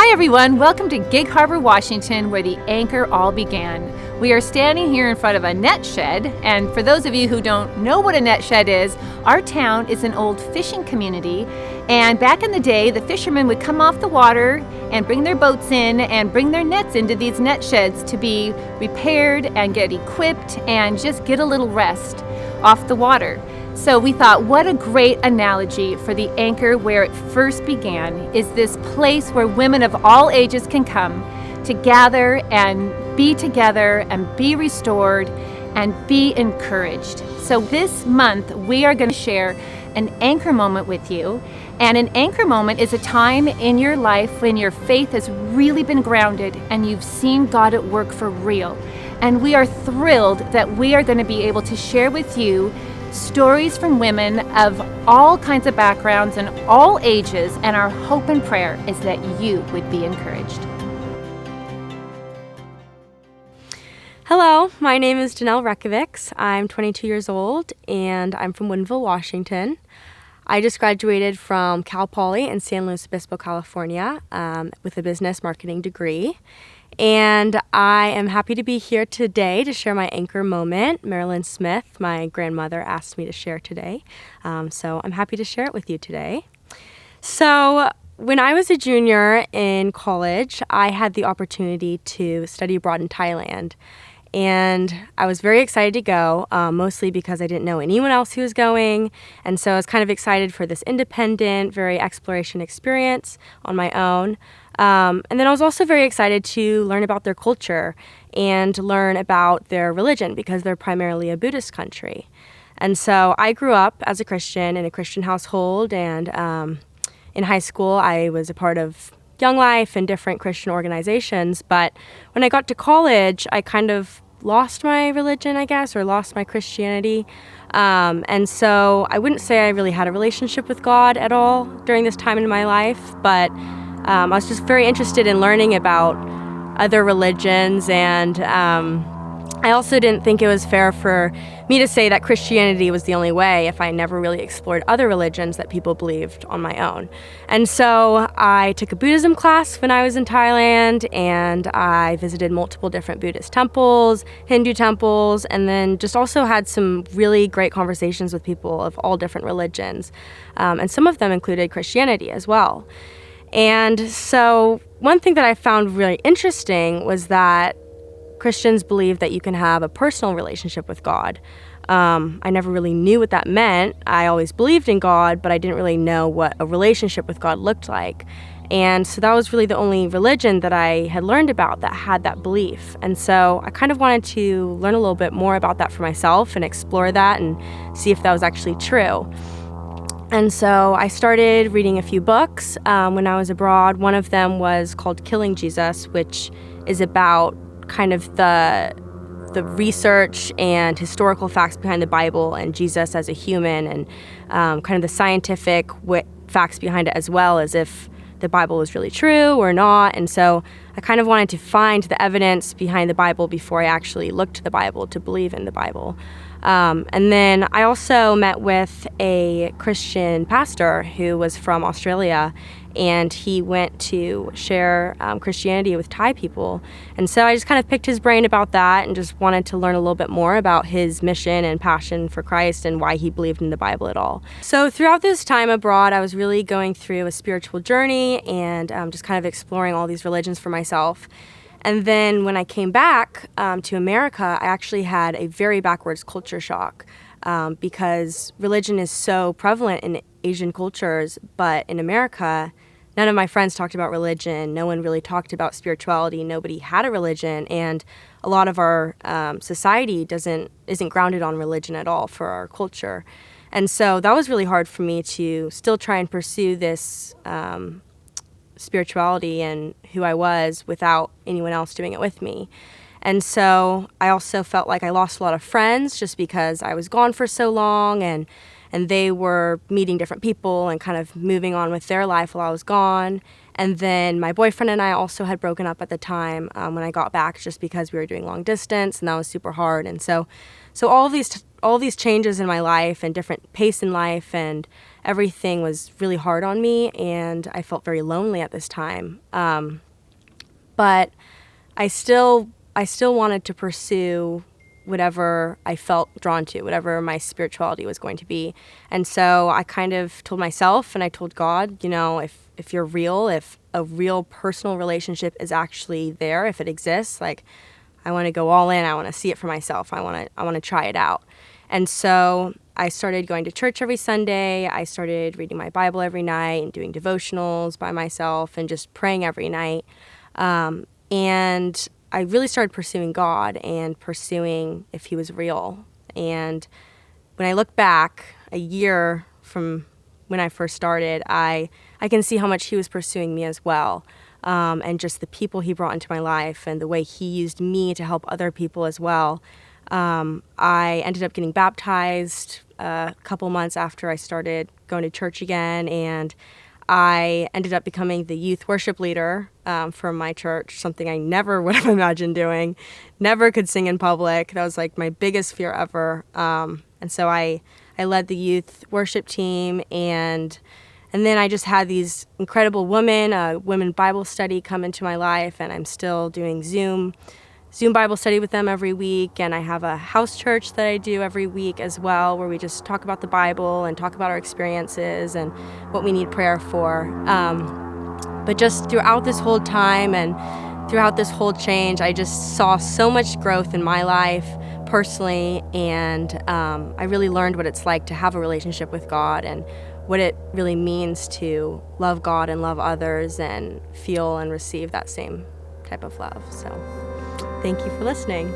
Hi everyone, welcome to Gig Harbor, Washington, where the anchor all began. We are standing here in front of a net shed, and for those of you who don't know what a net shed is, our town is an old fishing community, and back in the day, the fishermen would come off the water and bring their boats in and bring their nets into these net sheds to be repaired and get equipped and just get a little rest off the water. So we thought, what a great analogy for the anchor where it first began is this place where women of all ages can come to gather and be together and be restored and be encouraged. So this month we are going to share an anchor moment with you. And an anchor moment is a time in your life when your faith has really been grounded and you've seen God at work for real. And we are thrilled that we are going to be able to share with you stories from women of all kinds of backgrounds and all ages, and our hope and prayer is that you would be encouraged. Hello, my name is Danelle Rekevics. I'm 22 years old and I'm from Woodinville, Washington. I just graduated from Cal Poly in San Luis Obispo, California, with a business marketing degree. And I am happy to be here today to share my anchor moment. Marilyn Smith, my grandmother, asked me to share today. So I'm happy to share it with you today. So when I was a junior in college, I had the opportunity to study abroad in Thailand. And I was very excited to go, mostly because I didn't know anyone else who was going. And so I was kind of excited for this independent, very exploration experience on my own. And then I was also very excited to learn about their culture and learn about their religion because they're primarily a Buddhist country. And so I grew up as a Christian in a Christian household, and in high school I was a part of Young Life and different Christian organizations. But when I got to college, I kind of lost my religion, I guess, or lost my Christianity. And so I wouldn't say I really had a relationship with God at all during this time in my life, but I was just very interested in learning about other religions, and I also didn't think it was fair for me to say that Christianity was the only way if I never really explored other religions that people believed on my own. And so I took a Buddhism class when I was in Thailand, and I visited multiple different Buddhist temples, Hindu temples, and then just also had some really great conversations with people of all different religions. And some of them included Christianity as well. And so one thing that I found really interesting was that Christians believe that you can have a personal relationship with God. I never really knew what that meant. I always believed in God, but I didn't really know what a relationship with God looked like. And so that was really the only religion that I had learned about that had that belief. And so I kind of wanted to learn a little bit more about that for myself and explore that and see if that was actually true. And so I started reading a few books when I was abroad. One of them was called Killing Jesus, which is about kind of the research and historical facts behind the Bible and Jesus as a human, and kind of the scientific facts behind it, as well as if the Bible was really true or not. And so I kind of wanted to find the evidence behind the Bible before I actually looked to the Bible to believe in the Bible. And then I also met with a Christian pastor who was from Australia, and he went to share Christianity with Thai people. And so I just kind of picked his brain about that and just wanted to learn a little bit more about his mission and passion for Christ and why he believed in the Bible at all. So throughout this time abroad, I was really going through a spiritual journey and just kind of exploring all these religions for myself. And then when I came back to America, I actually had a very backwards culture shock because religion is so prevalent in Asian cultures, but in America, none of my friends talked about religion. No one really talked about spirituality. Nobody had a religion, and a lot of our society isn't grounded on religion at all for our culture. And so that was really hard for me to still try and pursue this spirituality and who I was without anyone else doing it with me. And so I also felt like I lost a lot of friends just because I was gone for so long, and they were meeting different people and kind of moving on with their life while I was gone. And then my boyfriend and I also had broken up at the time when I got back, just because we were doing long distance, and that was super hard. And so all of these all these changes in my life and different pace in life, and everything was really hard on me, and I felt very lonely at this time. But I still wanted to pursue whatever I felt drawn to, whatever my spirituality was going to be. And so I kind of told myself and I told God, if you're real, if a real personal relationship is actually there, if it exists, like, I want to go all in. I want to see it for myself. I want to try it out. And so I started going to church every Sunday. I started reading my Bible every night and doing devotionals by myself and just praying every night. And I really started pursuing God and pursuing if he was real. And when I look back a year from when I first started, I can see how much he was pursuing me as well. And just the people he brought into my life and the way he used me to help other people as well. I ended up getting baptized a couple months after I started going to church again, and I ended up becoming the youth worship leader for my church, something I never would have imagined doing. Never could sing in public. That was like my biggest fear ever. And so I led the youth worship team, and then I just had these incredible women Bible study come into my life, and I'm still doing Zoom Bible study with them every week, and I have a house church that I do every week as well, where we just talk about the Bible and talk about our experiences and what we need prayer for. But just throughout this whole time and throughout this whole change, I just saw so much growth in my life personally, and I really learned what it's like to have a relationship with God and what it really means to love God and love others and feel and receive that same type of love. So thank you for listening.